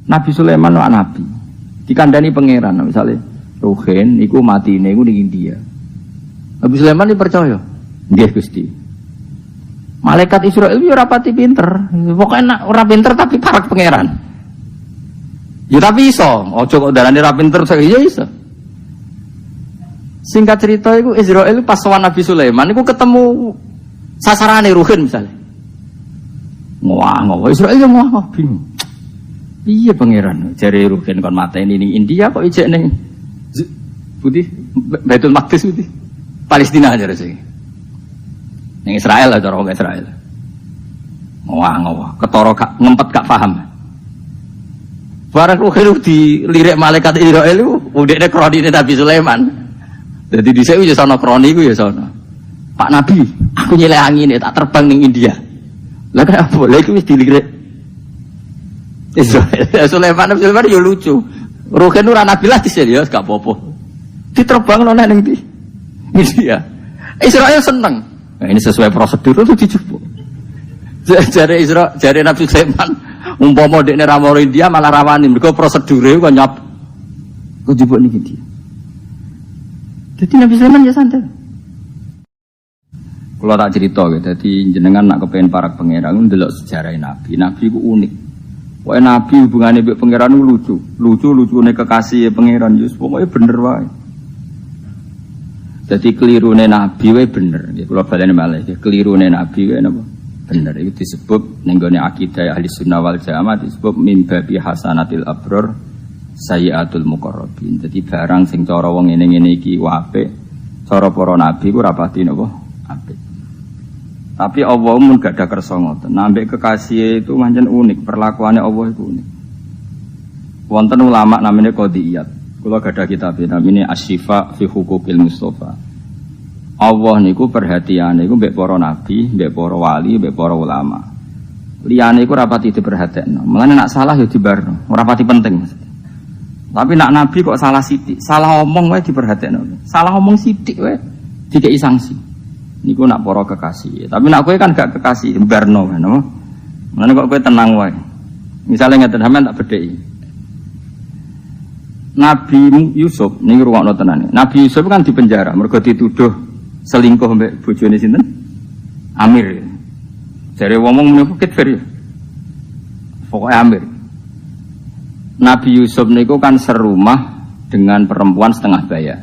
Nabi Sulaiman itu nabi. Dikandani pangeran misalnya Ruhin iku matine iku ning India. Nabi Sulaiman percaya. Nggih Gusti. Malaikat Israil yo ora pati pinter. Pokoke ora pinter tapi parak pangeran. Ya tapi iso, aja kok darane ora pinter ya iso. Singkat cerita iku Israil pas sowan Nabi Sulaiman iku ketemu sasarane Ruhin misalnya. Wah, Israil yo wah bingung. Iya pangeran, jare Ruhin kon mateni ning India kok ijek ning putih Baitul Maqdis putih Palestina jare sing. Ning Israel aja orang Israel. Wah, ketara gak ngempet gak paham. Barang Ruhin dilirik malaikat Israel iku udekne kronine Nabi Sulaiman. Dadi dhisik yo sono kroni iku ya sono. Pak Nabi, aku nyelek angin tak terbang ning India. Lah kenapa? Lah iku wis dilirik Sulaiman yo lucu. Ruhin ora nabi lah dhisik ya gak apa-apa. Diterbangno nek ning ndi? India. Israel seneng. Nah, ini sesuai prosedur itu dijupuk. Jare Nabi Sulaiman umpama dekne ra maro India malah rawani mergo prosedure kok nyop. Kok dijupuk niki dia. Jadi Nabi Sulaiman ya santai. Kalau tak cerita gitu, jadi jenengan nak kepengen para pangeran ndelok sejarah Nabi. Nabi ku unik. Pokoke Nabi hubungane mbek pangeran lucu. Lucu-lucune kekasih pangeran Yus pokoke bener wae. Jadi kelirune Nabi wae bener. Nggih kula baleni malih. Kelirune Nabi wae napa? Bener. Itu disebut ning gone akidah ahli sunnah wal jamaah disebut min babi hasanatil abror sayyiatul muqarrabin. Jadi barang sing cara wong ngene-ngene iki apik, cara para nabi ku rapati napa? Apik. Tapi Allah mun gak ada kersa ngoten. Nambek kekasih itu pancen unik, perlakuannya Allah itu unik. Wonten ulama namanya Qadiyat. Kula gak ada kitab namanya Asy-Syifa fi Huquqil Mustofa. Allah niku perhatiane iku mbek para nabi, mbek para wali, mbek para ulama. Liyane iku ora pati diperhatekno. Mulane nak salah ya dibarno, ora pati penting. Tapi nak nabi kok salah sithik, salah omong wae diperhatekno. Salah omong sithik wae dikei sanksi. Niku nak para kekasih. Tapi nak kowe kan gak kekasih, barno kan. Mulane kok kowe tenang wae. Misale ngeten sampean tak bedheki. Nabi Yusuf niki rungokno tenan. Nabi Yusuf kan di penjara mergo dituduh selingkuh mbek bojone sinten? Amir. Jare wong menapa kitfir ya. Pokoke Amir. Nabi Yusuf niku kan serumah dengan perempuan setengah baya.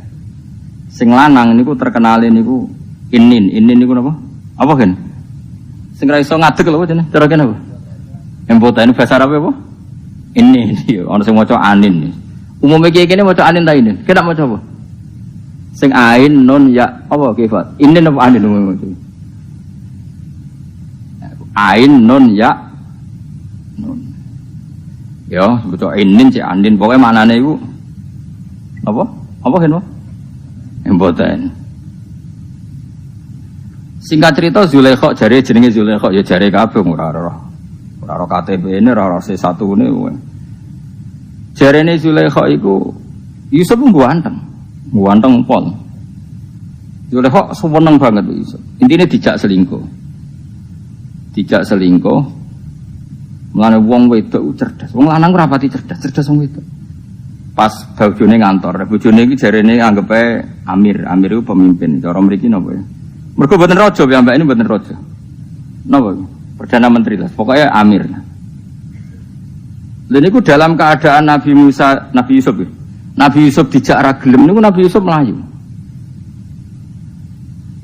Sing lanang niku terkenale niku Inin niku napa? Apa kan? Sing ra iso ngadeg lho jenenge. Cara kene apa? Embota ini bahasa Arab apa? Ini ana sing maca anin. Umume iki kene maca anin ta inin. Kena maca apa? Sing ain nun ya apa kifat? Inin apa anin umume maca? Ain nun ya nun. Ya, maca inin cek anin. Pokoke maknane iku apa? Apa kan? Embota ini. Singkat cerita Zulaikha jare jenenge Zulaikha ya jare kabeh ora roh KTP-ne ora roh C1-ne. Jarene Zulaikha iku Yusuf ganteng pol. Zulaikha seneng banget Yusuf. Intine dijak selingkuh. Mulane wong wedok cerdas. Wong lanang ora pati cerdas wong wedok. Pas bojone ngantor, bojone iki jarene anggepe Amir iku pemimpin. Cara mriki napa ya? Mergo mboten raja ya mbak ini mboten raja. Napa? Perdana Menteri lah. Pokoknya Amir. Lha niku dalam keadaan Nabi Yusuf. Nabi Yusuf dijak ra gelem niku Nabi Yusuf melayu.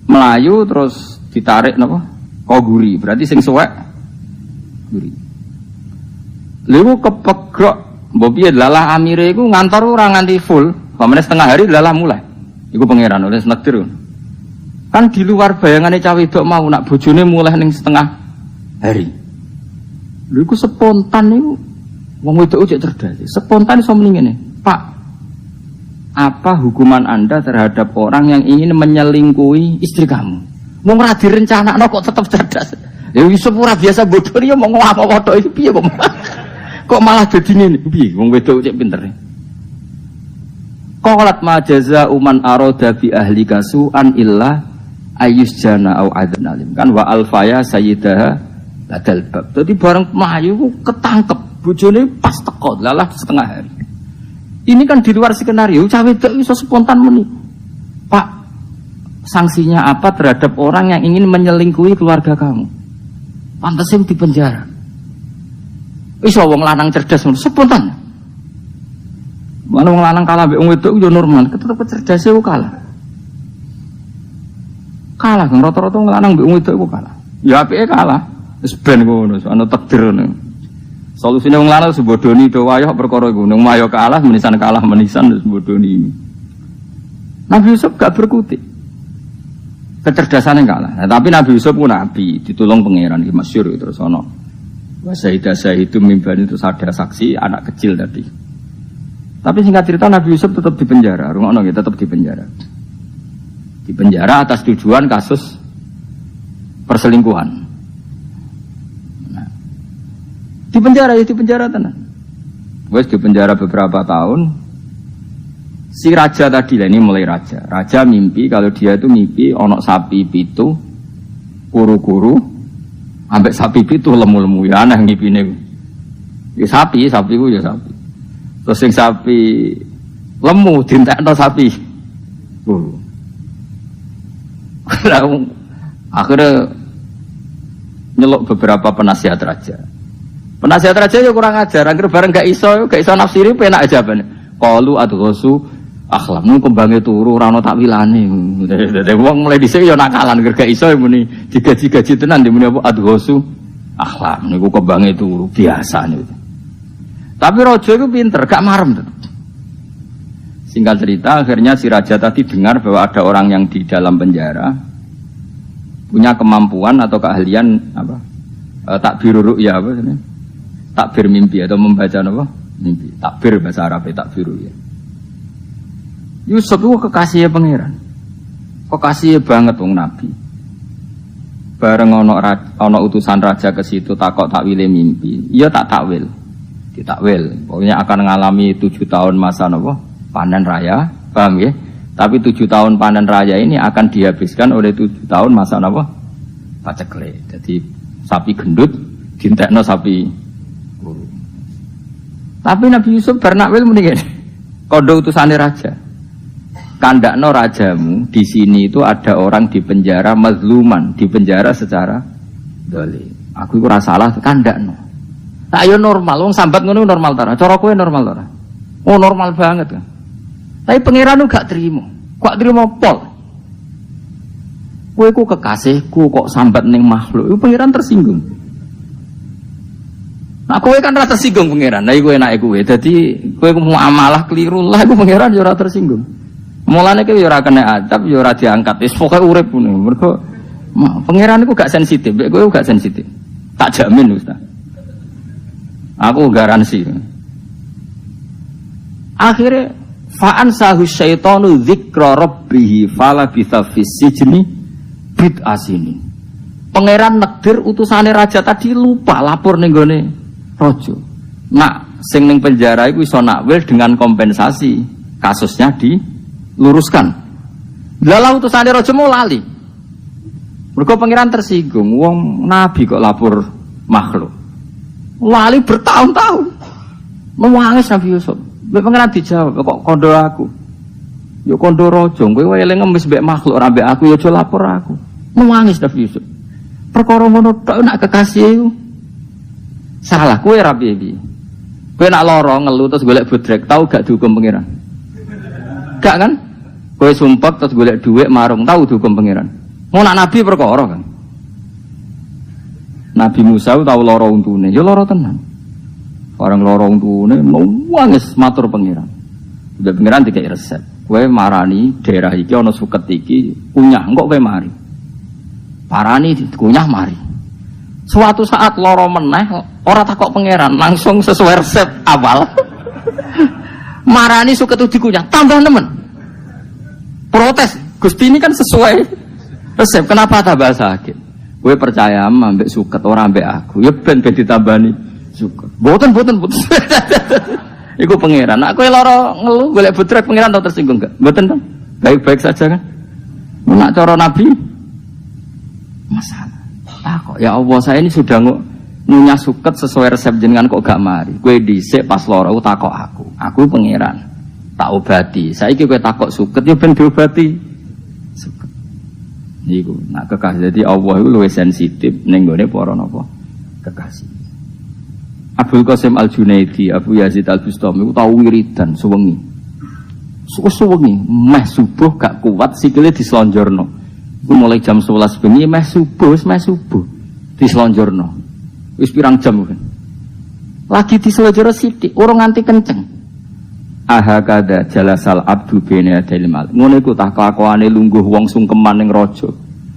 Melayu terus ditarik napa? Koguri. Berarti sing suwek guri. Lha niku kepegrok mbok piye lalah Amire iku ngantor ora nganti full. Pamane setengah hari lalah mulai. Iku pangeran oleh nektir. Kan di luar bayangannya cawe wedok mau nak bojone mulai ning setengah hari. Lha iku spontan niku wong wedok cek cerdas. Spontan iso muni ngene, "Pak, apa hukuman Anda terhadap orang yang ingin menyelingkuhi istri kamu?" Wong ora direncanakno kok tetep cerdas. Ya Yusuf ora biasa bodoh ya mau ngapa kodok iki piye kok. Kok malah dadi ngene? Piye wong wedok cek pinter. Qalat ma jazaa'u man arada bi ahlika su'an illa ayus jana au adzan alim kan wa alfaya sayyidaha ladal bab. Dadi bareng mlayu ketangkep bojone pas teko, lalah setengah hari. Ini kan di luar skenario, cawe wedok iso spontan muni. Pak, sanksinya apa terhadap orang yang ingin menyelingkuhi keluarga kamu? Pantesin di penjara. Iso wong lanang cerdas spontan. Mana wong lanang kalah mbek wong wedok yo normal, tetep cerdas yo kalah. Kalah kan rata-rata wong lanang mbek wong wedok iku kalah. Ya apike kalah. Wis ben ngono, ana takdir ngono. Solusine wong lanang sebodoni do wayah perkara iku. Nang mayo kalah menisan wis bodoni. Nabi Yusuf gak berkutik. Kecerdasannya kalah. Nah, tapi Nabi Yusuf pun nabi, ditolong pangeran iki masyhur terus ana. Wa itu mimban itu ada saksi anak kecil tadi. Tapi singkat cerita Nabi Yusuf tetap di penjara, rungokno nggih tetap di penjara. Di penjara atas tujuan kasus perselingkuhan. Di penjara tenan. Wes di penjara beberapa tahun. Si raja tadi lah, ini mulai raja. Raja mimpi kalau dia itu mimpi onok sapi pitu, kuru-kuru, ambek sapi pitu lemu-lemu ya aneh ngipine. Ya sapi ku ya sapi. Terus yang sapi lemu dintekno sapi kuru. Akhirnya nyeluk beberapa penasihat raja. Penasihat raja ya kurang ajar, akhirnya bareng gak iso nafsiri penak aja bane. Qalu adghasu akhlam kembange turu ora ono takwilane. Dadi wong mulai dhisik ya nakalan gak iso muni digaji-gaji tenan muni apa adghasu akhlam niku kembange turu biasa niku. Tapi raja itu pinter, gak marem. Singkat cerita akhirnya si raja tadi dengar bahwa ada orang yang di dalam penjara punya kemampuan atau keahlian apa? Takbir ru'ya apa sebenarnya? Takbir mimpi atau membaca apa? Mimpi. Takbir bahasa Arab takbir ya. Yusuf itu kekasihnya pangeran. Kekasihnya banget wong nabi. Bareng ono utusan raja ke situ takok takwile mimpi. Iya tak takwil. Ditakwil. Pokoknya akan mengalami 7 tahun masa apa? Panen raya. Paham ya? Tapi 7 tahun panen raya ini akan dihabiskan oleh 7 tahun masa apa? Pacekle. Jadi sapi gendut dintekno sapi. Tapi Nabi Yusuf bernakwil muni ngene. Kondo utusane raja. Kandakno rajamu di sini itu ada orang di penjara mazluman, di penjara secara dolim. Aku iku ora salah kandakno. Tak yo normal, wong sambat ngono normal ta? Cara kowe normal ta? Oh normal banget kan. Tapi pangeran gak terima. Kok terima pol? Kowe ku kekasihku kok sambat ning makhluk. Iku pangeran tersinggung. Nah, kowe kan rasa tersinggung pangeran. Nah, iku enake kowe. Dadi kowe muamalah keliru lah iku pangeran yo ora tersinggung. Mulane kowe yo ora kena adab, yo ora diangkat. Wis pokoke urip ngono. Mergo pangeran iku gak sensitif, kowe gak sensitif. Tak jamin, Ustaz. Aku garansi. Akhirnya fa'an sahu syaitanu dzikra rabbih fala bisa fis sijni bid'asini. Pangeran nekdir utusane raja tadi lupa lapor ning gone raja. Nak sing ning penjara iku iso nakwil dengan kompensasi kasusnya diluruskan. Lalu utusane raja mau lali. Mergo pangeran tersinggung, wong nabi kok lapor makhluk. Lali bertahun-tahun. Menangis Nabi Yusuf. Mbek pangeran dijawab, kok kondo aku. Yo kondo raja, kowe wae ngemis mbek makhluk ora mbek aku, yo aja lapor aku. Menangis Nabi Yusuf. Perkara ngono tok nak kekasih iku. Salah kowe ra piye. Kowe nak lara ngelu terus golek bodrek, tau gak dihukum pangeran? Gak kan? Kowe sumpek terus golek dhuwit marung, tau dihukum pangeran. Mau nak nabi perkara kan? Nabi Musa tahu lara untune, ya lara tenan. Orang lara untune nangis matur pangeran. Udah pangeran dikai resep. Kowe marani daerah iki ana suket iki kunyah, engko kowe mari. Parani kunyah mari. Suatu saat lara meneh ora takok pangeran, langsung sesuai resep awal. Marani suket dikunyah, tambah nemen. Protes, Gusti ini kan sesuai resep, kenapa tambah sakit? Gue percaya ambek suket orang ambek aku. Ya ben ditambani suket. Boten. Iku pangeran. Nak kowe lara ngeluh golek bodrek pangeran tau tersinggung enggak? Boten kan? Baik-baik saja kan? Nak cara nabi masalah. Ah kok ya Allah saya ini sudah Nunyah suket sesuai resep jenengan kok gak mari. Kowe dhisik pas lara aku takok aku. Aku pangeran. Tak obati. Saiki kowe takok suket yo ben diobati. Suket. Niku, nak kekasih dadi Allah iku luwih sensitif ning gone para napa? Kekasih. Abdul Qasim Al-Junaidi, Abu Yazid Al-Bustami iku tau wiridan suwengi. Suwengi, meh subuh gak kuat sikile dislonjorno. Iku mulai jam 11 bengi meh subuh dislonjorno. Wis pirang jam kan. Lagi dislonjorno sithik, urung nganti kenceng. Ahakada jalasal abdu bene adil mal. Ngono iku tah kelakuane lungguh wong sungkeman ning raja.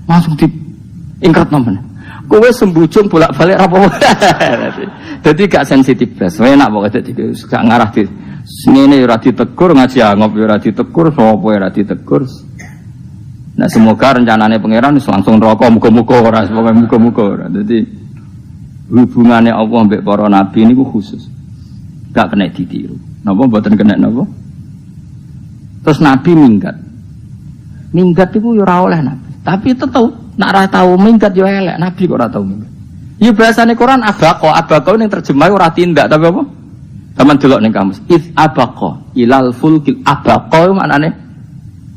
Langsung di ingkrat nemen. Kowe sembujung bolak-balik apa. Dadi gak sensitif blas. Enak pokoke dadi gak ngarah di ngene ora ditegur ngaji angop ora ditegur sapa ora ditegur. Nah semoga rencanane pangeran langsung neraka muga-muga ora semoga muga-muga ora. Dadi hubungane Allah mbek para nabi niku khusus. Gak kena ditiru. Napa mboten kena napa? Terus nabi minggat. Minggat iku ya ora oleh nabi. Tapi tetep nak ora tau minggat yo elek, nabi kok ora tau minggat. Ya bahasane Quran abaqo ning terjemah ora tindak tapi apa? Taman delok ning kamus. If abaqo ilal fulkil abaqo maknane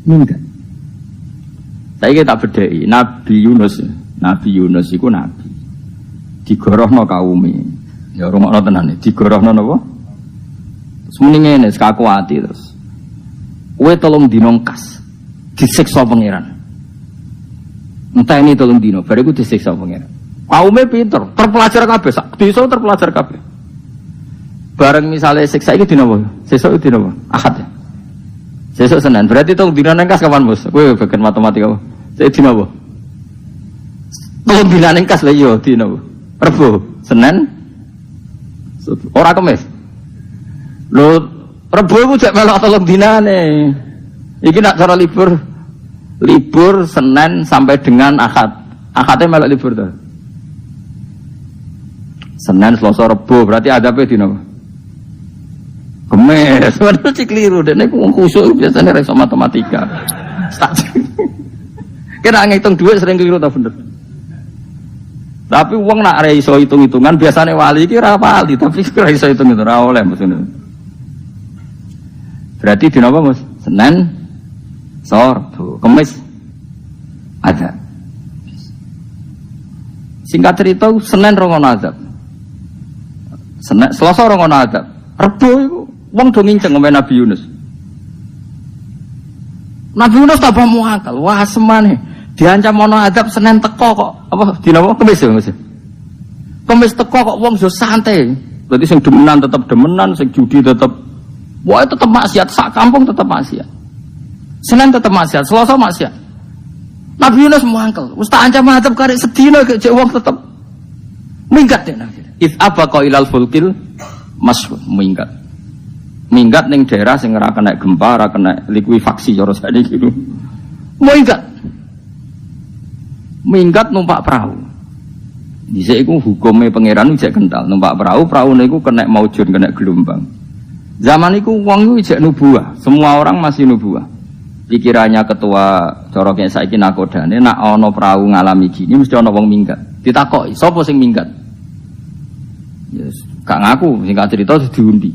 minggat. Saiki tak bedheki, Nabi Yunus iku nabi. Digorohno kaume. Ya rungokno tenan iki, digorohno napa? Semene ngene sekakuati terus. Kowe tolong dina kas. Disiksa pangeran. Entah ini tolong dino, bariku disiksa pangeran. Kaume pinter, terpelajar kabeh, sak desa terpelajar kabeh. Bareng misalnya siksa iki dina apa? Sesuk dina apa? Ahad ya. Sesuk Senin. Berarti tolong dina nang kas kapan, Bos? Kowe bagian matematika apa? Sesuk dina apa? Tolong dina nang kas lha iya dina apa? Rebo, Senin. Ora Kamis. Lho, Rebo iku jek melok tolong dinane. Iki nak cara libur Senin sampai dengan Ahad. Ahadnya melok libur tuh. Senin, Selasa, Rebo berarti ada apa dino? Kemis. Sebenarnya sih keliru. Dan aku khusyuk biasanya reksa matematika. Kira ngitung duit sering keliru tak bener. Tapi uang nak reiso hitung-hitungan biasanya wali kira wali tapi kira iso hitung-hitung ora oleh maksudnya. Berarti dino apa Mas? Senin, Selasa, Kamis ada. Singkat cerita Senin rongono azab. Senin Selasa rongono azab. Rebo iku wong do nginceng ngombe Nabi Yunus. Nabi Yunus tambah muakal. Wah semane diancam ono azab Senin teko kok. Apa dina apa Kamis ya Mas? Kamis teko kok wong yo santai. Berarti sing demenan tetep demenan, sing judi tetep wae tetep maksiat, sak kampung tetep maksiat. Senin tetep maksiat, Selasa maksiat. Nabi Yunus muangkel, wis tak ancam azab karek sedina gek wong tetep minggat deh Nabi. If abaqa ilal fulkil masuk minggat. Minggat ning daerah sing ora kena gempa, ora kena likuifaksi cara sakniki gitu. Minggat. Minggat numpak perahu. Dhisik iku hukume pangeran jek kental, numpak perahu, praune iku kena maujun, kena gelombang. Zaman iku wong iku jek nubuah, semua orang masih nubuah. Pikirannya ketua coroknya saiki nakodane nak ana perahu ngalami gini mesti ana wong minggat. Ditakoki, sapa sing minggat? Yes, gak ngaku, singkat cerita diundi.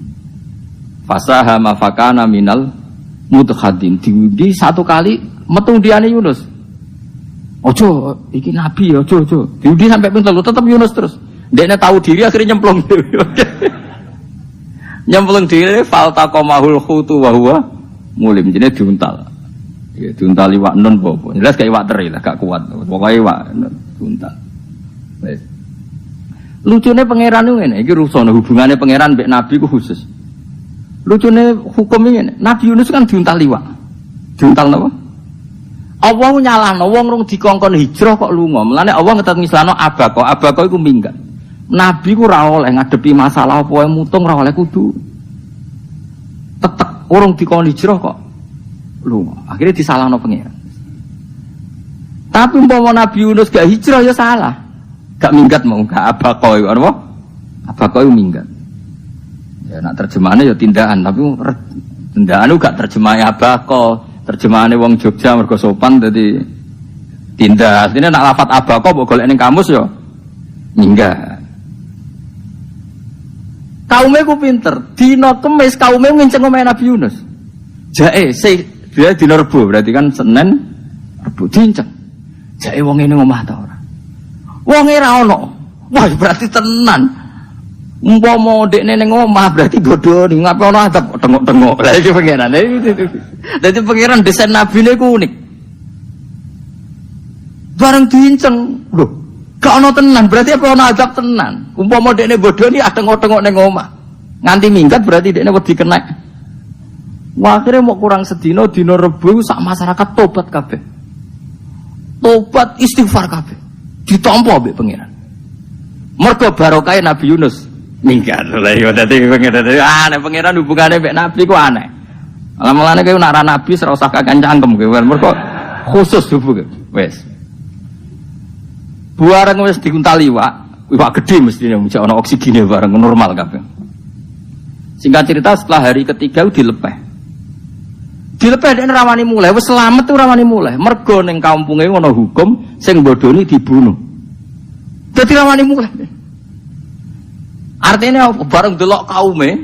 Fasaha mafakana minal mudkhadin. Diundi satu kali metu undiane Yunus. Ojo, iki nabi ojo. Diundi sampai pintu tetap Yunus terus. Dekne tahu diri akhirnya nyemplung. Nyemplung diri faltaqamahul khutu wa huwa mulim jenenge diuntal. Ya diuntal iwak nun apa. Jelas kayak iwak teri lah gak kuat. Pokoke iwak diuntal. Wes. Lucune pangeran ngene, iki rusane hubungane pangeran mbek nabi ku khusus. Lucune hukum ngene, Nabi Yunus kan diuntal iwak. Diuntal napa? Allah nyalahno wong rung dikongkon hijrah kok lunga. Mulane Allah ngetet ngislano abako iku minggat. Nabi ku ora oleh ngadepi masalah apa wae mutung ora oleh kudu. Tetek urung dikongkon hijrah kok lunga. Akhirnya disalahno pangeran. Tapi umpama Nabi Yunus gak hijrah ya salah. Gak minggat mau gak abako iku apa? Abako iku minggat. Ya nak terjemahannya ya tindakan, tapi tindakan itu gak terjemahnya abako. Terjemahannya wong Jogja mergo sopan dadi tindak. Ini nak lafat abako mbok golek ning kamus ya minggat. Kaume ku pinter. Dina Kemis kaume nginceng omahe Nabi Yunus. Jae dia dina Rebo berarti kan Senin Rebo dinceng. Jae wong ngene omah ta ora. Wonge ra ono. Wah berarti tenan. Umpama ndekne ning omah berarti godhoni ngape ono adab tengok-tengok. Lah iki pangeran. Dadi pangeran desain nabine ku unik. Bareng diinceng, lho, gak ono tenan, berarti apa ono adab tenan. Umpama dekne bodoni tengok-tengok ning omah. Nganti minggat berarti dekne wedi kena. Wah, akhirnya mau kurang sedina dina Rebo sak masyarakat tobat kabeh. Tobat istighfar kabeh. Ditampa mbek pangeran. Mergo barokah Nabi Yunus minggat. Lha iya dadi pangeran aneh pangeran hubungane mbek Nabi ku aneh. Lama-lama kowe nak ra nabi ora usah kakan cangkem kowe. Mergo khusus hubunge. Wes. Bareng wis diuntal iwak gede mestine mesti ana oksigene bareng normal kabeh. Singkat cerita setelah hari ketiga dilepeh. Dilepeh nek rawani mulai, wis selamat tuh rawani mulai. Mergo ning kampunge ana hukum sing bodoni dibunuh. Dadi rawani mulai. Artinya bareng delok kaume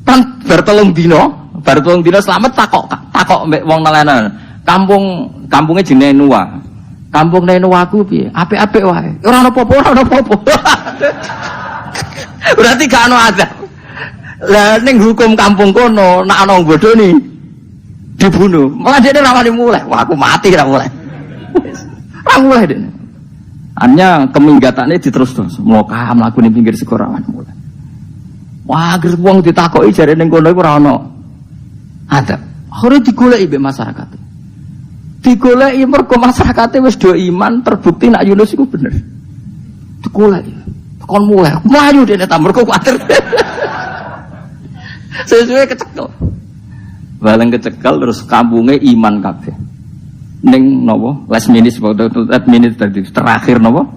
kan bar telung dina selamat takok mbek wong nelayan. Kampunge jenenge Nuwa. Kampung Nuwa ku piye? Apik-apik wae. Ora ono apa-apa. Berarti gak ono azab. Lah ning hukum kampung kono nek ana bodoni dibunuh. Malah dia rawani mulai. Wah aku mati ra mulai. Ra mulai dene. Hanya keminggatane diterus terus. Mloka mlaku ning pinggir sego rawani mulai. Wah agar wong ditakoki jare ning kono iku ora ono adab. Ora digoleki mbek masyarakat. Digoleki mergo masyarakate wis do iman terbukti nak Yunus iku bener. Digoleki. Kon mulai mlayu dene ta mergo kuwatir. Sesuai kecekel. Bareng kecekel terus kampunge iman kabeh. Ning napa? Last minute terakhir napa?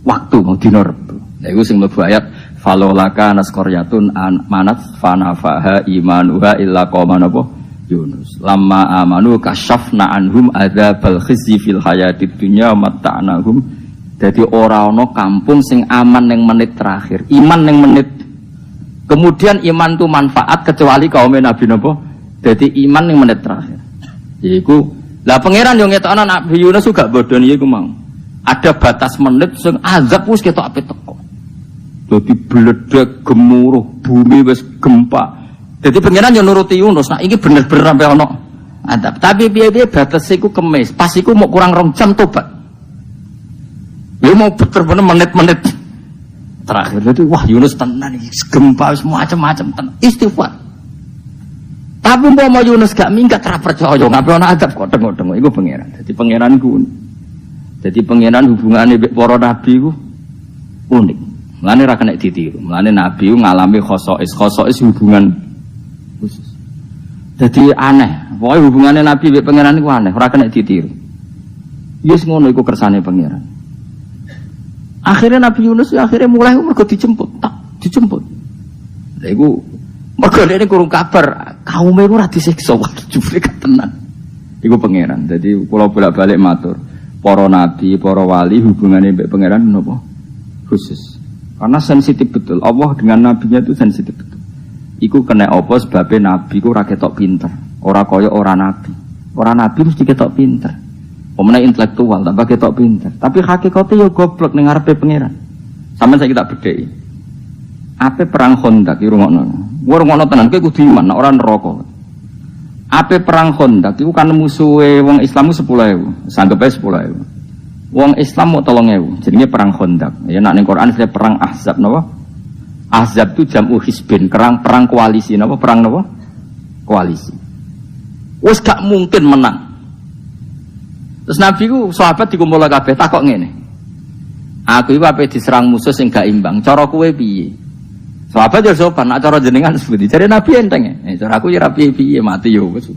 Waktu mau dina Rebo. Lha iku sing mlebu ayat falolaka nasqaryatun manat fanafaha imanuha illa qauma napa? Yunus. Lamma amanu kasyafna anhum adzabal khizyi fil hayatid dunya mata'nahum. Dadi ora ana kampung sing aman ning menit terakhir. Iman ning menit. Kemudian iman itu manfaat kecuali kaum Nabi napa? Dadi iman ning menit terakhir. Yaiku lah pangeran yo ngetokno Nabi Yunus juga bodoni iku mau. Ada batas menit sing azab wis ketok ape teko. Dadi bledek gemuruh bumi wis gempa. Jadi pengiran yang nuruti Yunus, nah ini bener-bener sampai ono adab. Tapi biaya batas iku Kemis, pas iku mau kurang 2 jam tobat. Dia mau bener-bener menit-menit terakhir. Jadi wah Yunus tenan iki gempa macam-macam tenan istighfar. Tapi mau Yunus gak minggat ra percaya, ngapain ono adab kok tengok-tengok iku pengiran. Jadi pengiran ku. Jadi pengiran hubungane mbek para nabi ku unik. Mulane ra kena ditiru. Mulane nabi ku ngalami khosois hubungan khusus. Jadi aneh, pokoknya hubungannya Nabi dengan pangeran itu aneh, ora kena ditiru. Yes ngono iku kersane pangeran. Akhirnya Nabi Yunus akhirnya mulai mergo dijemput. Lha iku mergo dene kurung kabar, kaume iku ora disiksa wae jebule tenan. Iku pangeran. Jadi kula bolak-balik matur, para nabi, para wali hubungannya mbek pangeran napa? Khusus. Karena sensitif betul. Allah dengan nabinya itu sensitif betul. Iku kena apa sebabnya nabi ku ora ketok pinter. Ora kaya ora nabi. Ora nabi mesti ketok pinter. Omene intelektual tambah ketok pinter. Tapi hakikate yo goblok ning ngarepe pangeran. Sampeyan saiki tak bedheki. Ape perang Khandaq iki rungokno. Rungokno tenan kowe kudu iman nek ora neraka. Ape perang Khandaq iku kan musuhe wong Islam 10.000, sanggepe 10.000. Wong Islam mau 3.000. Jenenge perang Khandaq. Ya nek ning Quran disebut perang Ahzab napa? Ahzab itu jam'u hisbin, perang koalisi, napa perang napa? Koalisi. Wis gak mungkin menang. Terus Nabi ku sahabat dikumpul kabeh takok ngene. Aku iku ape diserang musuh sing gak imbang, cara kowe piye? Sahabat yo sopan, nek cara jenengan sepundi? Jare Nabi enteng. Cara aku ya piye mati yo wis.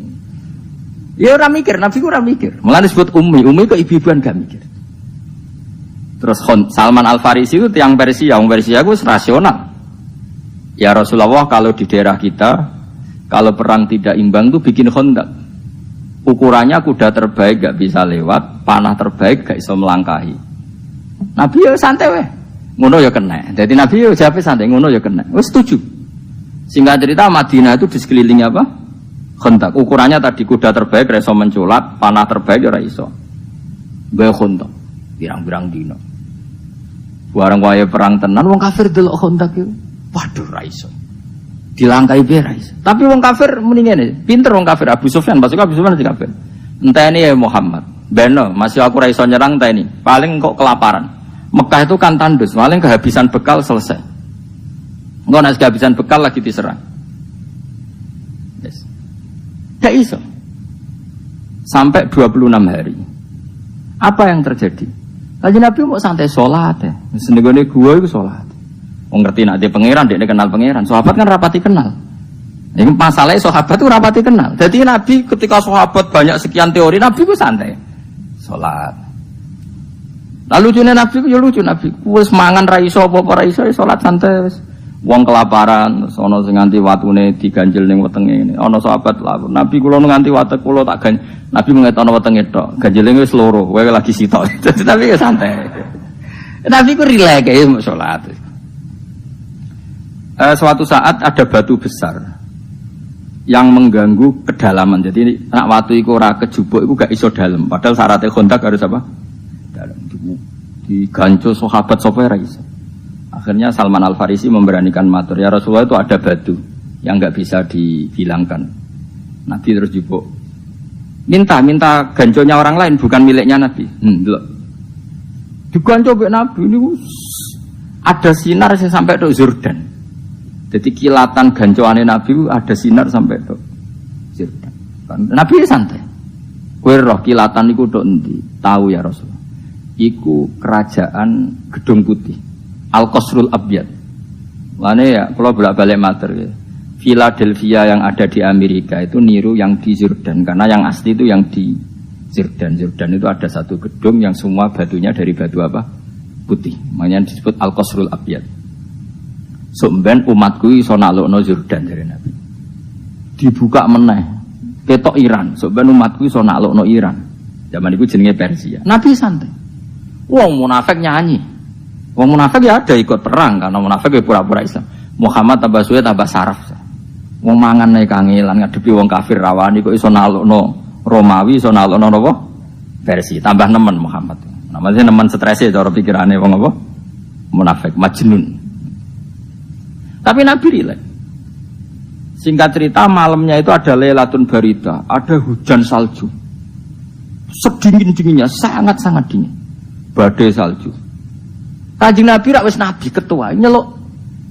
Ya ora mikir, Nabi ku ora mikir. Mulane disebut ummi kok ibu-ibuan gak mikir. Terus Salman Al-Farisi itu tiang Persia, wong Persia ku rasional. Ya Rasulullah kalau di daerah kita kalau perang tidak imbang tuh bikin Khandaq. Ukurannya kuda terbaik gak bisa lewat, panah terbaik gak bisa melangkahi. Nabi ya santai weh. Ngono ya kena. Jadi Nabi yo jawab santai ngono ya kena. Wis setuju. Singkat cerita Madinah itu di sekeliling apa? Khandaq. Ukurannya tadi kuda terbaik ra iso menculat, panah terbaik ora iso. Gawe Khandaq. Pirang-pirang dino. Bareng wae perang tenan wong kafir delok Khandaq iku. Waduh ra iso. Dilangkai piye ra iso. Tapi wong kafir muni ngene, pinter wong kafir Abu Sufyan, pasukan Abu Sufyan di kafir. Enteni ya Muhammad. Beno, masih aku ra iso nyerang enteni. Paling kok kelaparan. Mekah itu kan tandus, paling kehabisan bekal selesai. Enggak nak kehabisan bekal lagi diserang. Yes. Gak iso. Sampai 26 hari. Apa yang terjadi? Kanjeng Nabi mau santai sholat ya. Senegone gua itu sholat. Wong ngerti nak dia pangeran, dia kenal pangeran. Sahabat kan rapati kenal. Ini masalahnya sahabat itu rapati kenal. Jadi Nabi ketika sahabat banyak sekian teori, Nabi itu santai sholat. Lalu lucunya Nabi itu ya lucu Nabi. Wes mangan ra iso apa ra iso sholat santai. Wong kelaparan, ono sing nganti watune diganjel ning wetenge ngene. Ono sahabat lapor, Nabi kula nganti watek kula tak ganjel. Nabi mengetahui wetenge tok. Ganjele wis loro, kowe lagi sitok. Tapi ya santai. Nabi ku rileks ya mau salat. Suatu saat ada batu besar yang mengganggu kedalaman. Jadi nak watu iku ora kejubuk iku gak iso dalem. Padahal syaratnya Khandaq harus apa? Dalam. Diganjel sahabat sapa ora iso. Akhirnya Salman Al-Farisi memberanikan matur, ya Rasulullah itu ada batu yang nggak bisa dihilangkan. Nabi terus jupuk, minta ganjonya orang lain, bukan miliknya Nabi. Diganjo oleh Nabi ini ada sinar yang sampai ke Jordan. Jadi kilatan ganjoannya Nabi ada sinar sampai ke Jordan. Nabi santai. Kowe roh kilatan iku tok endi? Tahu ya Rasulullah. Iku kerajaan Gedung Putih. Al-Qasrul Abyad. Lane ya, kalau bolak-balik mater ya. Philadelphia yang ada di Amerika itu niru yang di Jordan, karena yang asli itu yang di Jordan. Jordan itu ada satu gedung yang semua batunya dari batu apa? Putih. Makanya disebut Al-Qasrul Abyad. Sumben umatku iso nalukno Jordan dari Nabi. Dibuka meneh. Ketok Iran. Sumben umatku iso nalukno Iran. Zaman itu jenenge Persia. Nabi santai. Wong munafik nyanyi. Wong munafik ya ada ikut perang karena munafik ya pura-pura Islam. Muhammad tambah suwe tambah saraf. Wong mangan nek kangelan ngadepi wong kafir rawani kok iso nalukno Romawi, iso nalukno napa? Versi tambah nemen Muhammad. Namanya nemen strese cara pikirane wong apa? Munafik, majnun. Tapi Nabi rileks. Singkat cerita malamnya itu ada Lailatul Barida, ada hujan salju. Sedingin-dinginnya, sangat-sangat dingin. Badai salju. Kanjeng Nabi rak wis nabi ketua nyeluk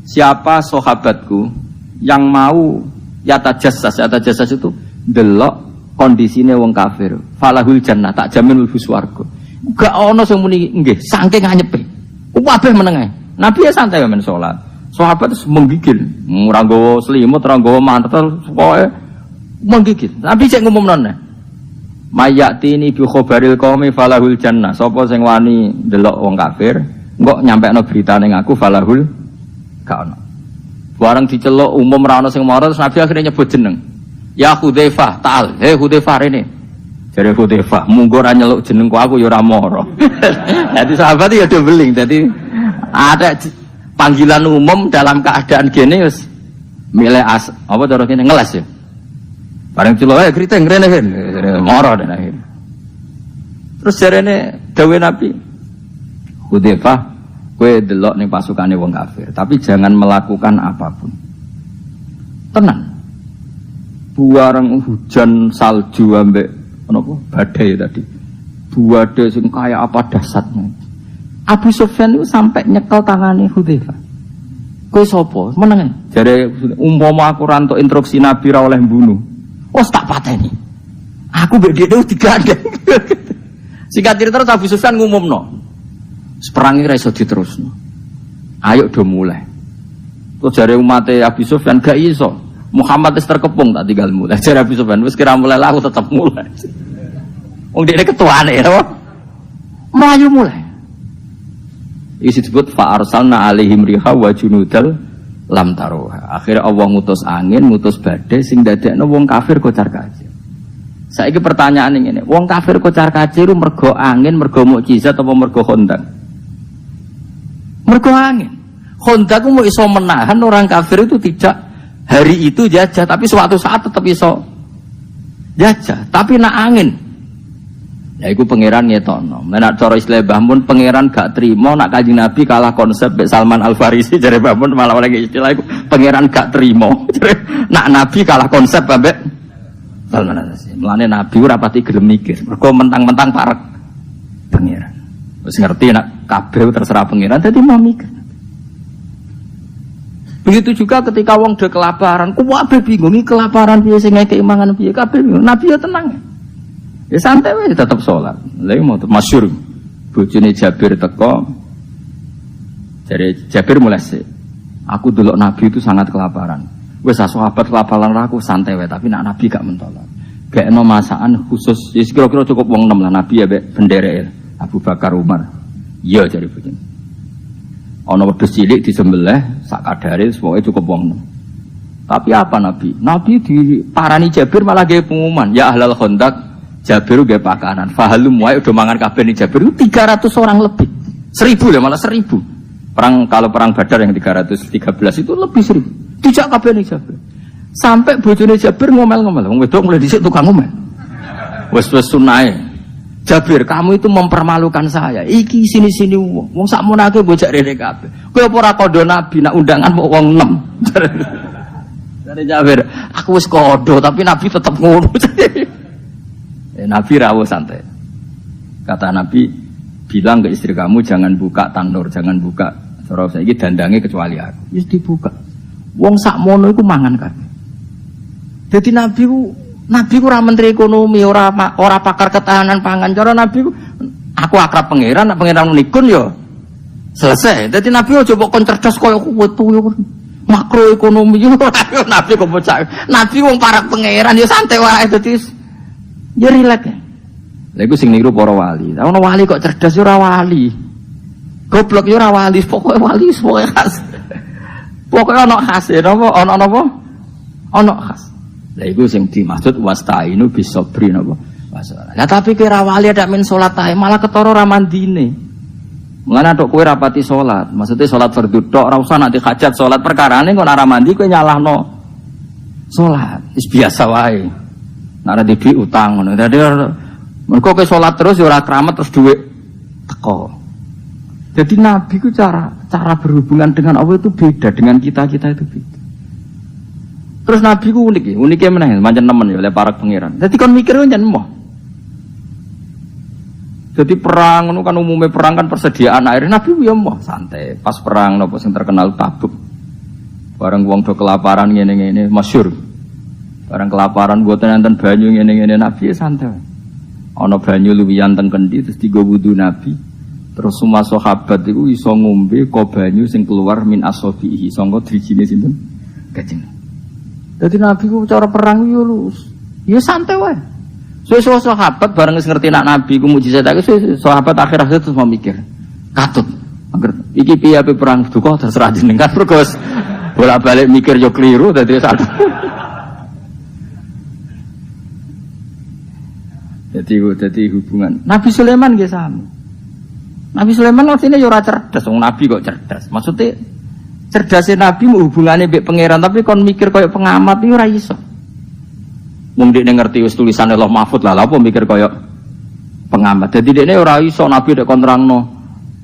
siapa sahabatku yang mau yatajassas itu delok kondisine wong kafir falahul jannah tak jamin mlebu swarga gak ono sing muni nggih saking anyepe kabeh meneng ae Nabi ya santai men salat sahabat terus menggigil ora nggawa selimut ora nggawa mantel pokoke menggigil Nabi cek ngumumno neh mayatini bi khabaril qaumi falahul jannah sapa sing wani delok wong kafir kok nyampekno beritane ngaku falahul gak ono. Bareng diceluk umum ra ono sing mara terus Nabi akhirnya nyebut jeneng. Ya Hudzaifah, ta'al. Hei Hudzaifah rene. Jare Hudzaifah, munggo ora nyeluk jenengku aku ya ora mara. Dadi sahabat ya do beling. Dadi ada panggilan umum dalam keadaan gini wis milih apa cara kene ngeles ya. Bareng celuk ae kriteng rene mara den akhir. Terus jarene dawuh Nabi Hudzaifah, kowe delok ning pasukane wong kafir, tapi jangan melakukan apapun. Tenang. Buareng hujan salju ambek napa? Badai tadi. Badai sing kaya apa dahsyatnya. Abu Sufyan itu sampai nyekel tangane Hudzaifah. Kowe sapa? Meneng. Jare umpama aku ra entuk instruksi Nabi ra oleh mbunuh. Wes tak pateni. Aku mbek dhewe digandeng. Singkat cerita Abu Sufyan ngumumno. Perang ini iso diterusno. Ayo do mulai. Terus jare umat Abi Sufyan gak iso. Muhammad wis terkepung tak tinggal mulai. Jare Abi Sufyan wis kira mulai lah aku tetap mulai. Wong dhekne ketuane ya. Melayu mulai. Iki disebut fa arsalna alaihim riha wa junudal lam taruha. Akhirnya Allah ngutus angin, ngutus badai sing dadekno wong kafir kocar-kacir. Saiki pertanyaan ngene, wong kafir kocar-kacir mergo angin, mergo mukjizat apa mergo Khandaq? Mergo angin. Honda ku mau iso menahan orang kafir itu tidak hari itu jajah, tapi suatu saat tetap iso jajah. Tapi nak angin, ya iku pangeran ngetokno. Nek cara istilah Mbah Mun pangeran gak trimo nak Kanjeng Nabi kalah konsep Mbek Salman Al Farisi jare Mbah Mun malah oleh istilah iku pangeran gak trimo. Nak Nabi kalah konsep Mbek Salman Al Farisi. Mulane Nabi ora pati gelem mikir. Mergo mentang-mentang parek pangeran. Wis ngerti nak kabeh terserah pangeran dadi mau mikir. Begitu juga ketika wong do kelaparan, kabeh bingung iki kelaparan piye sing ngekeki mangan piye kabeh bingung. Nabi ya tenang. Ya santai wae tetap sholat. Lha mau masyhur. Bojone Jabir teko. Jare Jabir mulai sih. Aku delok Nabi itu sangat kelaparan. Wis sahabat kelaparan aku santai wae, tapi nak Nabi gak mentolak. Gakno masakan khusus. Ya kira-kira cukup wong 6 lah Nabi ya mek benderek Abu Bakar Umar. Iya jare bojone. Ana wedhus cilik disembelih sak kadare pokoke cukup wong 6. Tapi apa Nabi? Nabi diparani Jabir malah gawe pengumuman, ya ahlal Khandaq Jabir gawe pakanan. Fahalum wae udah mangan kabeh ning Jabir itu 300 orang lebih. 1000 lah malah 1000. Kalau perang Badar yang 313 itu lebih 1000. Dijak kabeh ning Jabir. Sampai bojone Jabir ngomel-ngomel. Wong wedok mulai dhisik tukang ngomel. Wes-wes sunae. Jabir, kamu itu mempermalukan saya. Iki sini-sini wong. Wong sakmonake bojak rene kabeh. Kowe apa ora kandha Nabi nak undangan mau wong 6. Dari Jabir, aku wis kodo tapi Nabi tetap ngono. Nabi rawuh santai. Kata Nabi, bilang ke istri kamu jangan buka tandur, jangan buka. Cara saiki dandange kecuali aku. Wis dibuka. Wong sakmono iku mangan kabeh. Dadi Nabi ku ora menteri ekonomi, ora pakar ketahanan pangan. Cara Nabi ku aku akrab pangeran, nek pangeran nikun yo selesai. Dadi Nabi ojo mbok kon cerdas koyo wetu makroekonomi yo Nabi kok bocah. Nabi wong parak pangeran yo santai wae dadi ya rileks. Lha iku sing niru para wali. Ono wali kok cerdas yo ora wali. Goblok yo ora wali, pokoke wali pokoke khas. Pokoke ono khas e napa? Ono napa? Ono khas. Lah iku sing dimaksud wastainu bisabri napa? Masalah. Lah tapi kira wali ada men salat ae malah ketara ra mandine. Mulane tok kowe rapati salat, maksudnya salat fardhu tok ora usah nanti hajat salat perkarane kok ora mandi kowe nyalahno salat. Wis biasa wae. Nek ora di utang ngono. Dadi mergo kowe salat terus ya ora kramat terus dhuwit teko. Jadi Nabi ku cara berhubungan dengan Allah itu beda dengan kita itu beda. Terus Nabi ku uniknya menang, macam nemen ya oleh para pangeran. Jadi kan mikir kan mau. Jadi perang, itu kan umumnya perang kan persediaan air. Nabi ya mau santai. Pas perang, nopo yang terkenal Tabuk. Barang wong do kelaparan ngene masyhur. Barang kelaparan buatan enten banyu ngene Nabi ya santai. Ana banyu luwihan teng kendi terus digo wudu Nabi. Terus semua sahabat itu iso ngombe ko banyu sing keluar min asobihi sangka drijine sinten? Kanjeng. Jadi Nabi ku cara perang yo lus. Ya santai wae. Suwe-suwe sahabat bareng wis ngerti nak Nabi ku mujizat aku sahabat akhir terus mau mikir. Katut. Iki piye ape perang duka terserah jenengan mergo bolak-balik mikir yo keliru dadi satu. Jadi hubungan. Nabi Sulaiman nggih sama. Nabi Sulaiman artinya yo ora cerdas, wong Nabi kok cerdas. Maksudnya cerdasnya Nabi mau hubungannya mbek pangeran tapi kon mikir koyo pengamat iki ora iso. Wong dekne ngerti wis tulisane Allah Mahfud lah, apa mikir koyo pengamat. Jadi dekne ora iso Nabi dek kon terangno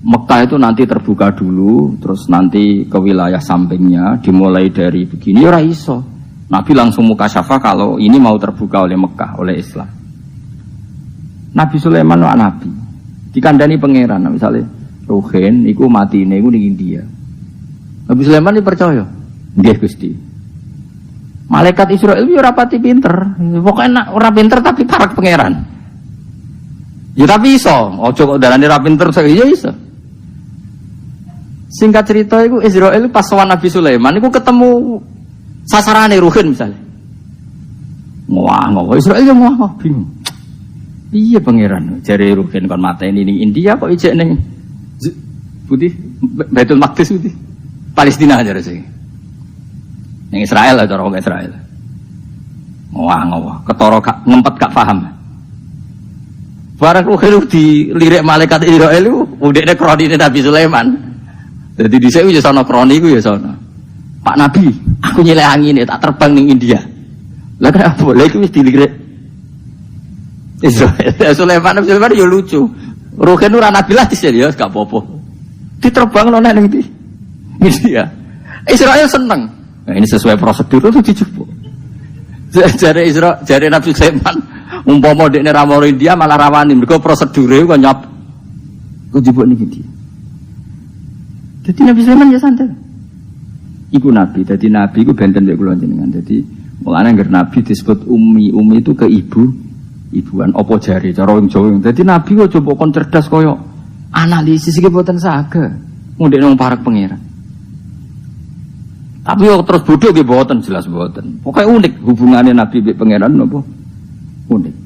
Mekah itu nanti terbuka dulu, terus nanti ke wilayah sampingnya dimulai dari begini ora iso. Nabi langsung mukasyafah kalau ini mau terbuka oleh Mekah, oleh Islam. Nabi Sulaiman wa nabi. Dikandani pangeran misalnya Ruhin iku matine iku ning India. Nabi Sulaiman dipercaya. Nggih Gusti. Malaikat Israil yo ora pati pinter. Pokoke ora pinter tapi parak pangeran. Ya tapi iso, aja kok dalane ora pinter ya iso. Singkat cerita iku Israil pas sowan Nabi Sulaiman iku ketemu sasarane Ruhin misalnya. Ngowah Israil yo ngowah bingung. Iya pangeran, jare Ruhin kon mateni ning India kok ijek ning putih Baitul Maqdis putih. Palestina aja sih. Yang Israel lah cara Israel. Ngowah, ketara gak ngempet gak paham. Barang Ruhin dilirik malaikat Israel itu udekne krodine Nabi Sulaiman. Jadi dhisik ya sono kroni iku ya sono. Pak Nabi, aku nyilek angin tak terbang ning India. Lah kenapa? Lah iku wis dilirik Israel. Sulaiman ya lucu. Ruhen ora nabi lah dhisik ya gak apa-apa. Diterbangno ning ndi? India. Israel seneng. Nah, ini sesuai prosedur itu dijupuk. Jare Nabi Sulaiman umpama dekne ra maro India malah rawani mergo prosedure kok nyap. Kok dijupuk niki dia. Jadi Nabi Sulaiman ya santai. Iku Nabi, jadi Nabi iku benten nek kula jenengan. Jadi mulane ngger Nabi disebut ummi. Ummi itu ke ibuan apa jare cara wong Jawa. Jadi Nabi kok coba kon cerdas koyo analisis iki boten saged. Mundek nang parek pangeran. Tapi yo terus bodoh nggih boten jelas boten. Pokoke unik hubungannya Nabi mbek pangeran napa? Unik.